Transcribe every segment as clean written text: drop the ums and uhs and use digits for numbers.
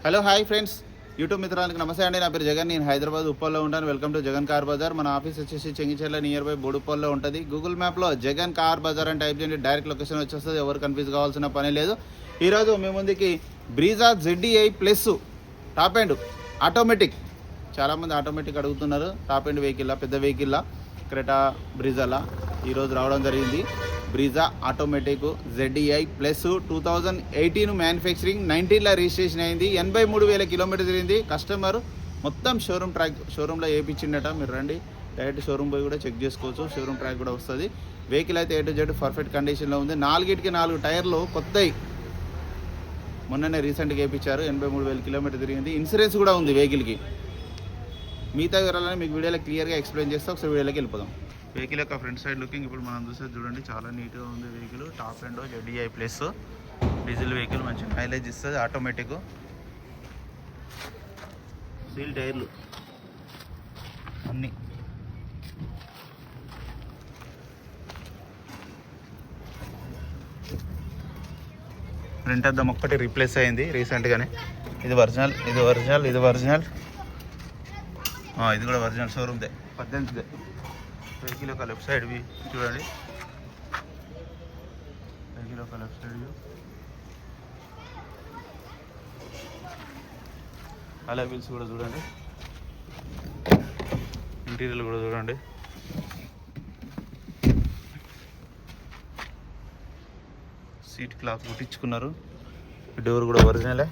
Hello hi friends, YouTube మిత్రులకు నమస్తే అండి. నా పేరు జగన్. నేను హైదరాబాద్ ఉప్పల్లో ఉంటాను. Welcome to Jagan car Bazaar. మన ఆఫీస్ వచ్చేసి చెంగిచెర్ల నియర్ బై బోడుప్పల్లో ఉంటుంది. గూగుల్ మ్యాప్లో జగన్ కార్ బజార్ అని టైప్ చేయండి, డైరెక్ట్ లొకేషన్ వచ్చేస్తుంది. ఎవరు కన్ఫ్యూజ్ కావాల్సిన పని లేదు. ఈరోజు మీ ముందుకి Brezza ZDI plus top end automatic, చాలామంది ఆటోమేటిక్ అడుగుతున్నారు. టాప్ ఎండ్ వెహికల్లా, పెద్ద వెహికల్లా, క్రెటా బ్రీజాలా ఈరోజు రావడం జరిగింది. Brezza automatic ZDI plus 2018 manufacturing, 19లో రిజిస్ట్రేషన్ అయింది. 83,000 కిలోమీటర్ తిరిగింది. కస్టమర్ మొత్తం షోరూంలో వేయించిండట. మీరు రండి, డైరెక్ట్ షోరూమ్ పోయి కూడా చెక్ చేసుకోవచ్చు. షోరూమ్ ట్రాక్ కూడా వస్తుంది. వెహికల్ అయితే A to Z పర్ఫెక్ట్ కండిషన్లో ఉంది. 4 టైర్లు కొత్తవి, మొన్ననే రీసెంట్గా వేయించారు. 83,000 కిలోమీటర్ తిరిగింది. ఇన్సూరెన్స్ కూడా ఉంది వెహికల్కి. మిగతా వివరాలని మీకు వీడియోలో క్లియర్గా ఎక్స్ప్లెయిన్ చేస్తే ఒకసారి వీడియోలోకి వెళ్ళిపోదాం. వెహికల్ యొక్క ఫ్రంట్ సైడ్ లుకింగ్ ఇప్పుడు మనం చూస్తే చూడండి, చాలా నీట్గా ఉంది vehicle. Top end ZDI plus diesel vehicle, మంచి మైలేజ్ ఇస్తుంది. ఆటోమేటిక్ సీల్ టైర్లు అన్నీ. ఫ్రంట్ అద్దం ఒక్కటి రీప్లేస్ అయింది రీసెంట్గానే. ఇది ఒరిజినల్, ఇది ఒరిజినల్, ఇది ఒరిజినల్, ఇది కూడా ఒరిజినల్ షోరూమ్దే, 18దే. వెహికల్ యొక్క లెఫ్ట్ సైడ్ వ్యూ చూడండి, వెహికల్ యొక్క లెఫ్ట్ సైడ్ వ్యూ. అలా వీల్స్ కూడా చూడండి, ఇంటీరియర్ కూడా చూడండి. సీట్ క్లాత్ కుట్టించుకున్నారు. ఈ డోర్ కూడా ఒరిజినలే,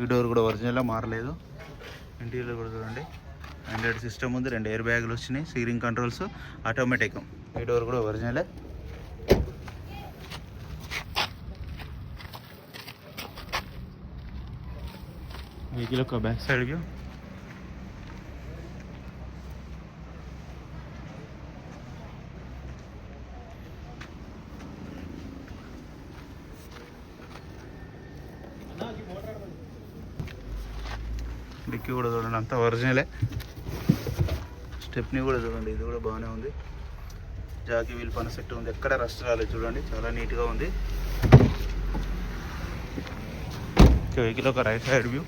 ఈ డోర్ కూడా ఒరిజినలే, మారలేదు. ఇంటీరియర్ కూడా చూడండి, ఆండ్రాయిడ్ సిస్టమ్ ఉంది, 2 ఎయిర్ బ్యాగులు వచ్చినాయి, స్టీరింగ్ కంట్రోల్స్, ఆటోమేటిక్. ఈ డోర్ కూడా ఒరిజినలే. వెహికల్ యొక్క బ్యాక్ సైడ్ వ్యూ. డిక్కీ కూడా చూడండి, అంతా ఒరిజినలే. స్టెప్ని కూడా చూడండి, ఇది కూడా బాగానే ఉంది. జాకీ వీల్ పని సెట్ ఉంది, ఎక్కడ రస్ట్ రాలేదు. చూడండి, చాలా నీట్గా ఉంది. వెహికల్ ఒక right side view.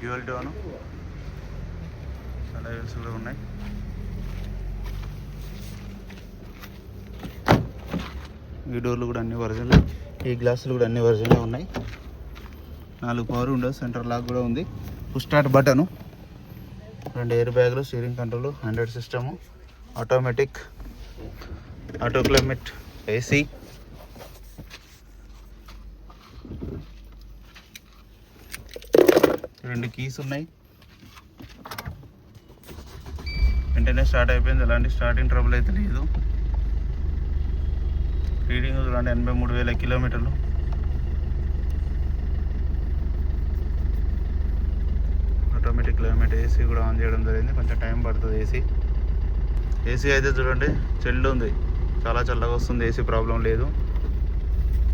Dual Dhone, చాలా వీల్స్ కూడా ఉన్నాయి. ఈ డోర్లు కూడా అన్ని ఒరిజినల్, ఈ గ్లాసులు కూడా అన్ని ఒరిజినల్ ఉన్నాయి. 4 పవర్ విండోస్, సెంటర్ లాక్ కూడా ఉంది. పుష్ స్టార్ట్ బటను, 2 ఎయిర్ బ్యాగులు, steering control, Android system, automatic, auto climate, AC, రెండు కీస్ ఉన్నాయి. వెంటనే స్టార్ట్ అయిపోయింది, ఎలాంటి స్టార్టింగ్ ట్రబుల్ అయితే లేదు. రీడింగ్ చూడండి, 83,000 కిలోమీటర్లు. ఆటోమేటిక్ క్లైమేట్, AC కూడా ఆన్ చేయడం జరిగింది. కొంచెం టైం పడుతుంది. AC అయితే చూడండి చెల్లు ఉంది, చాలా చల్లగా వస్తుంది. AC ప్రాబ్లం లేదు.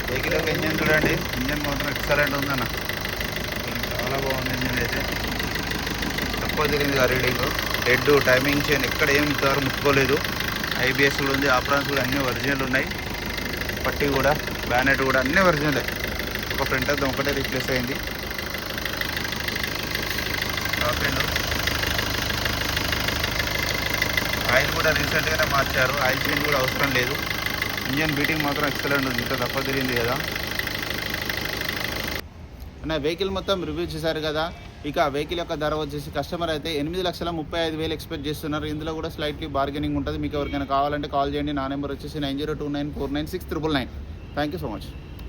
వెహికల్ యొక్క ఇంజన్ చూడండి, ఇంజన్ మాత్రం ఎక్సలెంట్ ఉందన్న, చాలా బాగుంది. ఇంజన్ అయితే తక్కువ తిరిగింది రీడింగ్. హెడ్, టైమింగ్ చైన్ ఎక్కడ ఏం ఇంతవరకు ముట్టుకోలేదు. IBS కూడా ఉంది, ఆప్రాన్స్ కూడా అన్నీ ఒరిజినల్ ఉన్నాయి. పట్టి కూడా, బ్యానెట్ కూడా అన్నీ ఒరిజినలే. ఒక ఫ్రంట్ అద్దం ఒకటే రీప్లేస్ అయింది. ఆయిల్ కూడా రీసెంట్గానే మార్చారు, ఆయిల్ చేంజ్ కూడా అవసరం లేదు. ఇంజన్ బీటింగ్ మాత్రం ఎక్సలెంట్ ఉంది, ఇంత తక్కువ తిరిగింది కదా. నా వెహికల్ మొత్తం రివ్యూ చేశారు కదా. ఇక వెహికల్ యొక్క ధర వచ్చేసి కస్టమర్ అయితే 8,35,000 ఎక్స్పెక్ట్ చేస్తున్నారు. ఇందులో కూడా స్లైట్లీ బార్గెనింగ్ ఉంటుంది. మీకు ఎవరికైనా కావాలంటే కాల్ చేయండి. నా నెంబర్ వచ్చేసి 9029496999. Thank you so much.